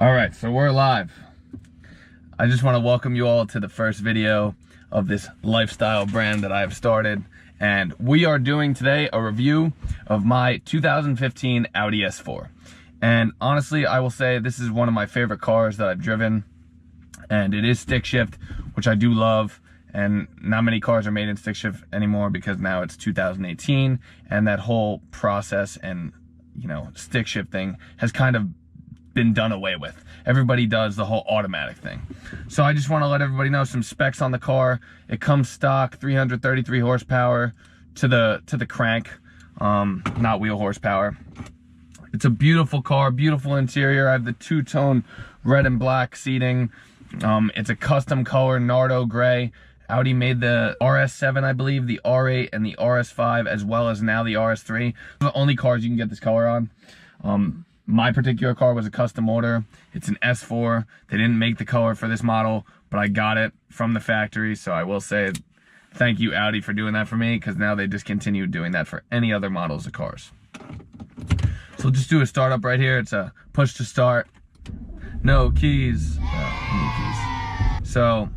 All right, so we're live. I just want to welcome you all to the first video of this lifestyle brand that I have started. And we are doing today a review of my 2015 Audi S4. And honestly, I will say this is one of my favorite cars that I've driven. And it is stick shift, which I do love. And not many cars are made in stick shift anymore because now it's 2018. And that whole process and, stick shift thing has kind of been done away with. Everybody does the whole automatic thing. So I just want to let everybody know some specs on the car. It comes stock 333 horsepower to the crank, not wheel horsepower. It's a beautiful car, beautiful interior. I have the two-tone red and black seating. It's a custom color, Nardo gray. Audi made the RS7, I believe, the R8 and the RS5, as well as now the RS3. The only cars you can get this color on. My particular car was a custom order. It's an S4. They didn't make the color for this model, but I got it from the factory. So I will say thank you, Audi, for doing that for me, because now they discontinued doing that for any other models of cars. So we'll just do a startup right here. It's a push to start. No keys. So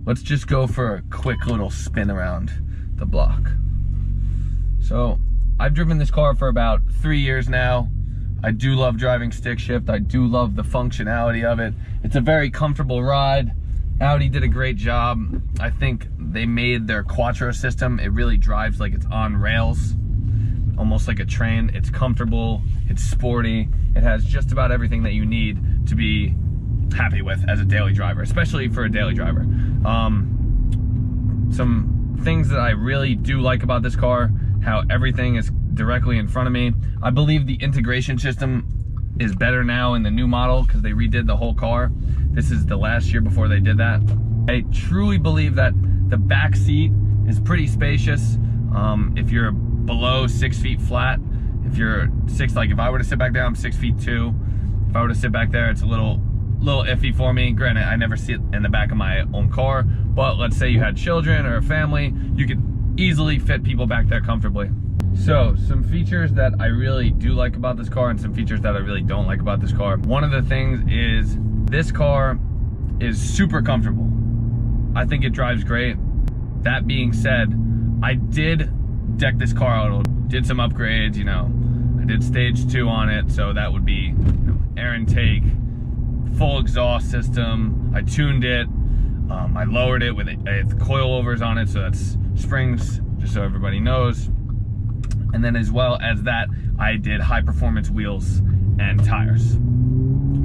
let's just go for a quick little spin around the block. So I've driven this car for about 3 years now. I do love driving stick shift. I do love the functionality of it. It's a very comfortable ride. Audi did a great job. I think they made their Quattro system. It really drives like it's on rails, almost like a train. It's comfortable, it's sporty. It has just about everything that you need to be happy with as a daily driver, especially for a daily driver. Some things that I really do like about this car, how everything is directly in front of me. I believe the integration system is better now in the new model because they redid the whole car. This is the last year before they did that. I truly believe that the back seat is pretty spacious. If you're below 6 feet flat, if you're like if I were to sit back there, I'm 6'2". If I were to sit back there, it's a little iffy for me. Granted, I never sit in the back of my own car, but let's say you had children or a family, you could easily fit people back there comfortably. So, some features that I really do like about this car and some features that I really don't like about this car. One of the things is this car is super comfortable. I think it drives great. That being said, I did deck this car out, did some upgrades, I did stage 2 on it, so that would be air intake, full exhaust system. I tuned it, I lowered it with coilovers on it, so that's springs, just so everybody knows. And then as well as that, I did high performance wheels and tires.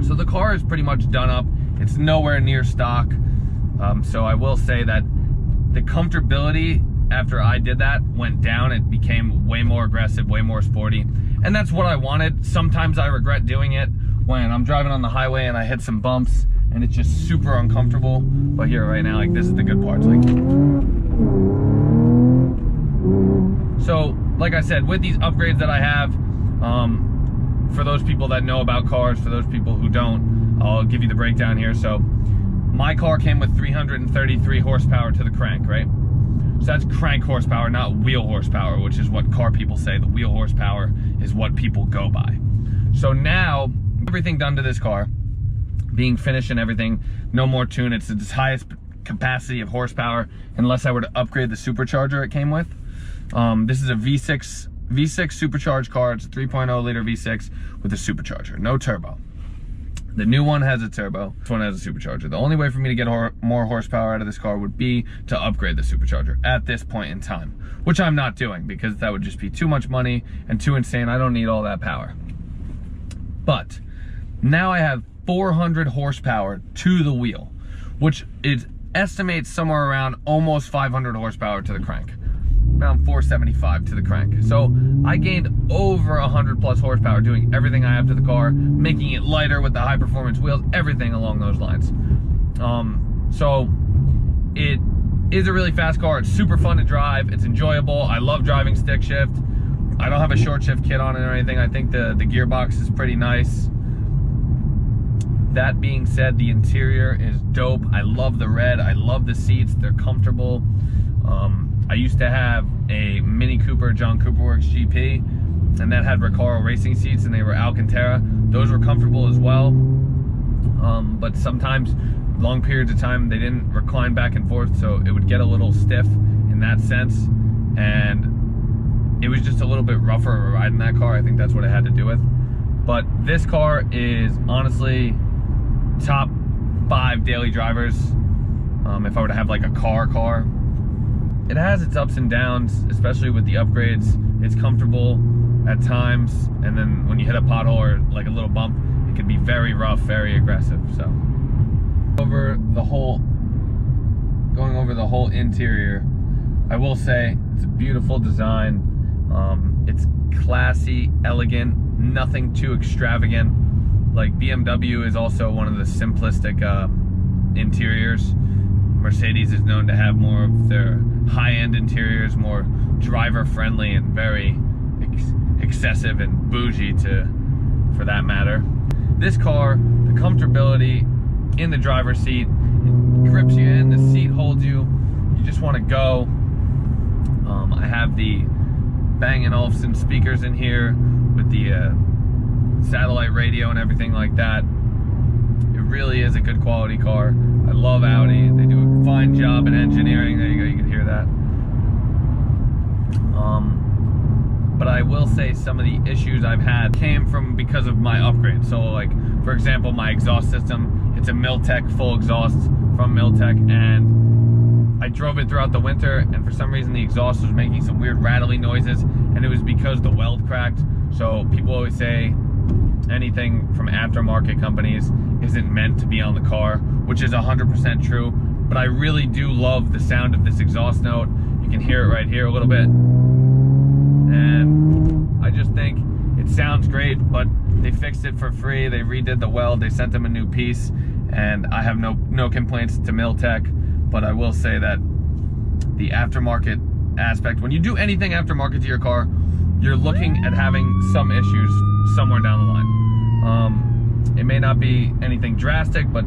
So the car is pretty much done up. It's nowhere near stock. So I will say that the comfortability after I did that went down. It became way more aggressive, way more sporty. And that's what I wanted. Sometimes I regret doing it when I'm driving on the highway and I hit some bumps and it's just super uncomfortable. But here right now, like, this is the good parts. So, like I said, with these upgrades that I have, for those people that know about cars, for those people who don't, I'll give you the breakdown here. So, my car came with 333 horsepower to the crank, right? So that's crank horsepower, not wheel horsepower, which is what car people say. The wheel horsepower is what people go by. So now, everything done to this car, being finished and everything, no more tune. It's its highest capacity of horsepower, unless I were to upgrade the supercharger it came with. This is a V6 supercharged car. It's a 3.0 liter V6 with a supercharger, no turbo. The new one has a turbo, this one has a supercharger. The only way for me to get more horsepower out of this car would be to upgrade the supercharger at this point in time, which I'm not doing because that would just be too much money and too insane. I don't need all that power. But now I have 400 horsepower to the wheel, which it estimates somewhere around almost 500 horsepower to the crank. Around 475 to the crank. So I gained over 100 plus horsepower doing everything I have to the car, making it lighter with the high performance wheels, everything along those lines. So it is a really fast car. It's super fun to drive. It's enjoyable. I love driving stick shift. I don't have a short shift kit on it or anything. I think the gearbox is pretty nice. That being said, the interior is dope. I love the red. I love the seats. They're comfortable. I used to have a Mini Cooper John Cooper Works GP. and that had Recaro racing seats, and they were Alcantara. Those were comfortable as well, but sometimes long periods of time they didn't recline back and forth, so it would get a little stiff in that sense, and it was just a little bit rougher of a ride in that car. I think that's what it had to do with. But this car is honestly top 5 daily drivers. If I were to have like a car. It has its ups and downs, especially with the upgrades. It's comfortable at times, and then when you hit a pothole or like a little bump, it can be very rough, very aggressive. So going over the whole interior, I will say it's a beautiful design. It's classy, elegant, nothing too extravagant. Like BMW is also one of the simplistic interiors. Mercedes is known to have more of their high-end interiors, more driver-friendly and very excessive and bougie for that matter. This car, the comfortability in the driver's seat, it grips you in, the seat holds you, you just want to go. I have the Bang & Olufsen speakers in here with the satellite radio and everything like that. It really is a good quality car. I love Audi. They do a fine job in engineering. There you go, you can hear that. But I will say some of the issues I've had came from because of my upgrade. So like, for example, my exhaust system, it's a Miltech full exhaust from Miltech, and I drove it throughout the winter, and for some reason the exhaust was making some weird rattling noises, and it was because the weld cracked. So people always say anything from aftermarket companies isn't meant to be on the car, which is 100% true. But I really do love the sound of this exhaust note. You can hear it right here a little bit. And I just think it sounds great, but they fixed it for free. They redid the weld, they sent them a new piece, and I have no complaints to Miltech. But I will say that the aftermarket aspect, when you do anything aftermarket to your car, you're looking at having some issues somewhere down the line. It may not be anything drastic, but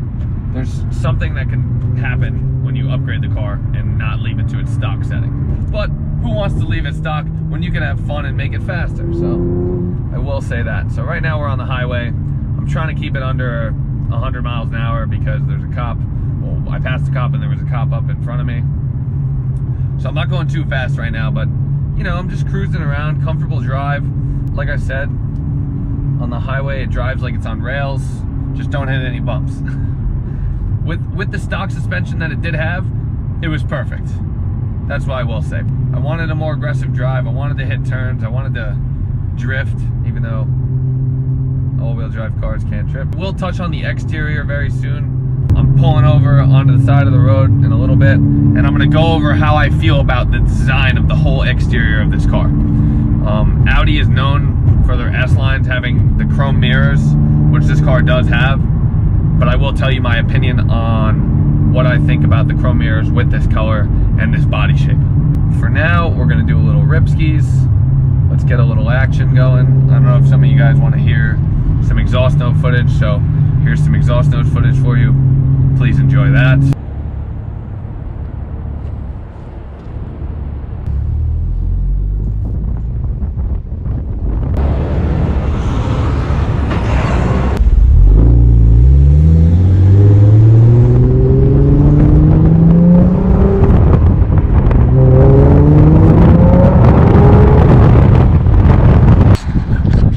there's something that can happen when you upgrade the car and not leave it to its stock setting. But who wants to leave it stock when you can have fun and make it faster? So I will say that. So right now we're on the highway. I'm trying to keep it under 100 miles an hour because there's a cop. Well, I passed a cop and there was a cop up in front of me. So I'm not going too fast right now, but you know, I'm just cruising around, comfortable drive. Like I said, on the highway, it drives like it's on rails. Just don't hit any bumps. With the stock suspension that it did have, it was perfect. That's what I will say. I wanted a more aggressive drive. I wanted to hit turns. I wanted to drift, even though all-wheel drive cars can't drift. We'll touch on the exterior very soon. I'm pulling over onto the side of the road in a little bit, and I'm gonna go over how I feel about the design of the whole exterior of this car. Audi is known for their S-lines having the chrome mirrors, which this car does have, but I will tell you my opinion on what I think about the chrome mirrors with this color and this body shape. For now, we're gonna do a little rip skis. Let's get a little action going. I don't know if some of you guys wanna hear some exhaust note footage, so here's some exhaust note footage for you. Please enjoy that.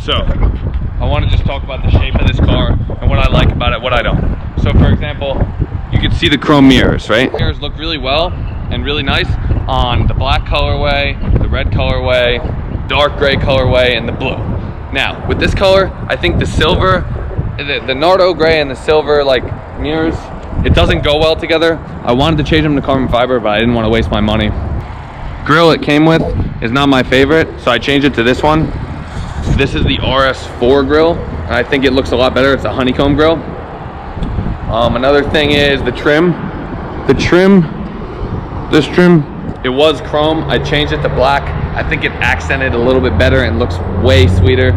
So, I want to just talk about the shape of this car and what I like about it, what I don't. So for example, you can see the chrome mirrors, right? Mirrors look really well and really nice on the black colorway, the red colorway, dark gray colorway, and the blue. Now, with this color, I think the silver, the Nardo gray and the silver like mirrors, it doesn't go well together. I wanted to change them to carbon fiber, but I didn't want to waste my money. Grill it came with is not my favorite, so I changed it to this one. This is the RS4 grill, and I think it looks a lot better. It's a honeycomb grill. Another thing is the trim. This trim, it was chrome. I changed it to black. I think it accented a little bit better and looks way sweeter.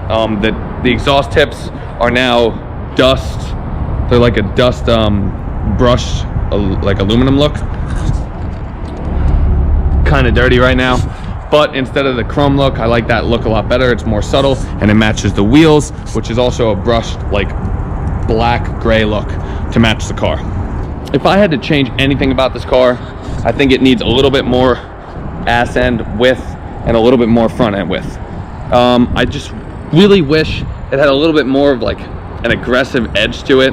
The exhaust tips are now dust. They're like a dust brushed, like aluminum look. Kind of dirty right now, but instead of the chrome look, I like that look a lot better. It's more subtle, and it matches the wheels, which is also a brushed like black gray look to match the car. If I had to change anything about this car, I think it needs a little bit more ass end width and a little bit more front end width. I just really wish it had a little bit more of like an aggressive edge to it.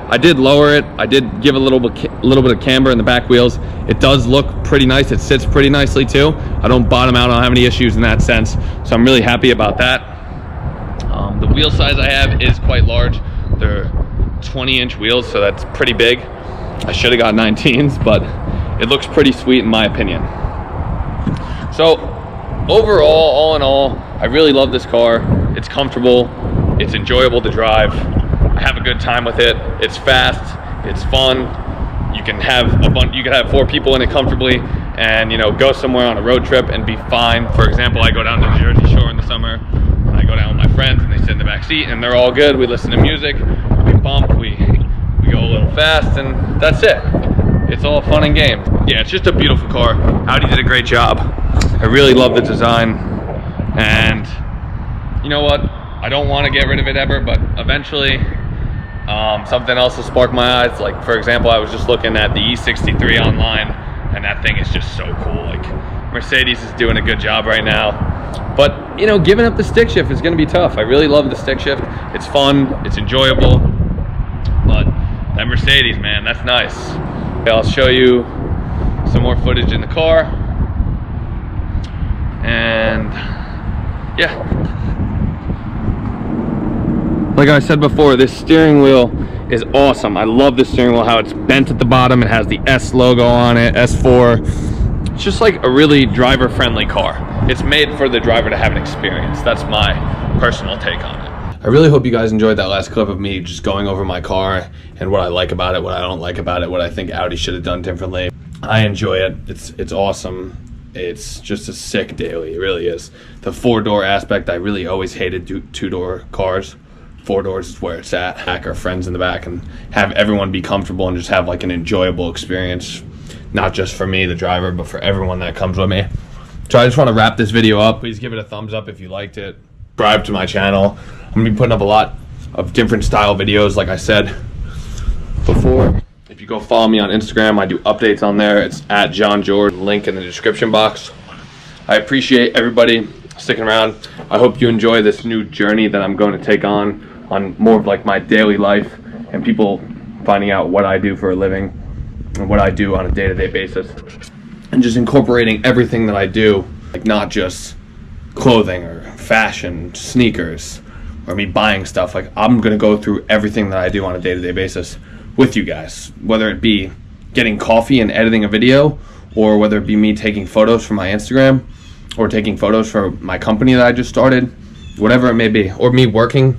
I did lower it. I did give a little bit of camber in the back wheels. It does look pretty nice. It sits pretty nicely too. I don't bottom out. I don't have any issues in that sense. So I'm really happy about that. The wheel size I have is quite large. They're 20-inch wheels, so that's pretty big. I should have got 19s, but it looks pretty sweet in my opinion. So overall, all in all, I really love this car. It's comfortable. It's enjoyable to drive. I have a good time with it. It's fast. It's fun. You can have you can have 4 people in it comfortably, and go somewhere on a road trip and be fine. For example, I go down to the Jersey Shore in the summer, and I go down with my friends, and they sit in the back seat, and they're all good. We listen to music. We bump. We go a little fast, and that's it. It's all fun and games. Yeah, it's just a beautiful car. Audi did a great job. I really love the design, and you know what? I don't want to get rid of it ever, but eventually something else will spark my eyes. Like, for example, I was just looking at the E63 online, and that thing is just so cool. Like, Mercedes is doing a good job right now, but giving up the stick shift is going to be tough. I really love the stick shift. It's fun, it's enjoyable, but that Mercedes, man, that's nice. Okay, I'll show you some more footage in the car, and yeah. Like I said before, this steering wheel is awesome. I love the steering wheel, how it's bent at the bottom. It has the S logo on it, S4. It's just like a really driver-friendly car. It's made for the driver to have an experience. That's my personal take on it. I really hope you guys enjoyed that last clip of me just going over my car and what I like about it, what I don't like about it, what I think Audi should have done differently. I enjoy it. It's awesome. It's just a sick daily. It really is. The 4-door aspect, I really always hated 2-door cars. 4 doors is where it's at. Hack our friends in the back and have everyone be comfortable and just have like an enjoyable experience, not just for me, the driver, but for everyone that comes with me. So I just want to wrap this video up. Please give it a thumbs up if you liked it. Subscribe to my channel. I'm gonna be putting up a lot of different style videos, like I said before. If you go follow me on Instagram, I do updates on there. It's at John George, link in the description box. I appreciate everybody sticking around. I hope you enjoy this new journey that I'm going to take on more of like my daily life, and people finding out what I do for a living and what I do on a day-to-day basis, and just incorporating everything that I do, like not just clothing or fashion, sneakers, or me buying stuff. Like, I'm gonna go through everything that I do on a day-to-day basis with you guys, whether it be getting coffee and editing a video, or whether it be me taking photos for my Instagram, or taking photos for my company that I just started, whatever it may be, or me working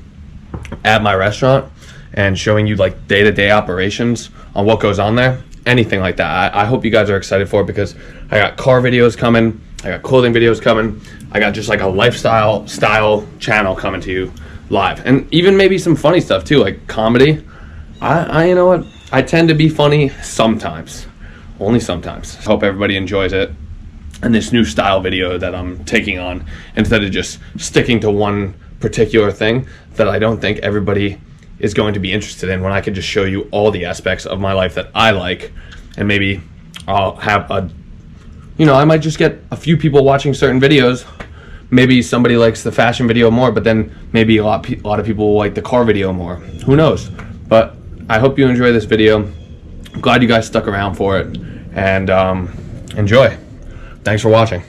at my restaurant and showing you like day-to-day operations on what goes on there, anything like that. I hope you guys are excited for it, because I got car videos coming, I got clothing videos coming, I got just like a lifestyle style channel coming to you live, and even maybe some funny stuff too, like comedy. I you know what, I tend to be funny sometimes, only sometimes. I hope everybody enjoys it and this new style video that I'm taking on, instead of just sticking to one particular thing that I don't think everybody is going to be interested in, when I can just show you all the aspects of my life that I like. And maybe I'll have I might just get a few people watching certain videos. Maybe somebody likes the fashion video more, but then maybe a lot of people will like the car video more. Who knows? But I hope you enjoy this video. I'm glad you guys stuck around for it, and enjoy. Thanks for watching.